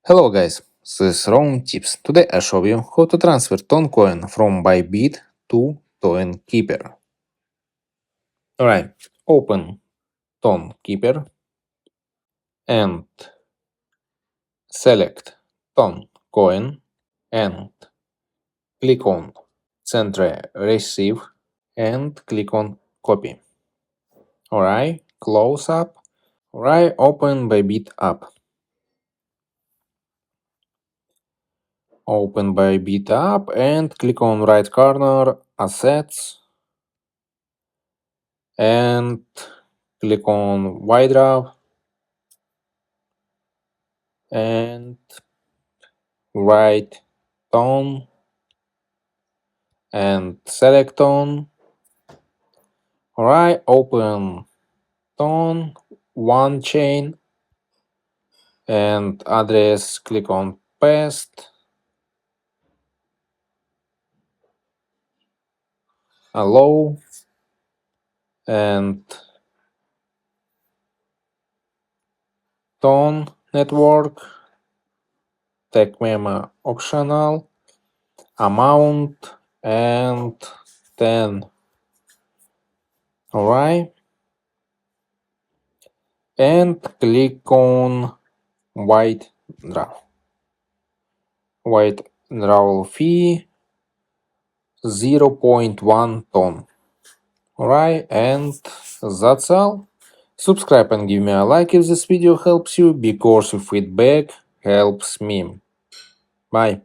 Hello guys, this is Ron Tips. Today I show you how to transfer Toncoin from ByBit to Tonkeeper. Alright, open Tonkeeper and select Toncoin and click on Send Receive and click on Copy. Alright, close up. Alright, open ByBit app. Open ByBit app and click on right corner Assets and click on OneDrive and write tone and select tone. Alright, open tone, one chain and address, click on paste, allow and tone network, tag memo optional, amount and 10. Alright, and click on white draw. White draw fee 0.1 ton. Alright, and that's all. Subscribe and give me a like if this video helps you, because your feedback helps me. Bye.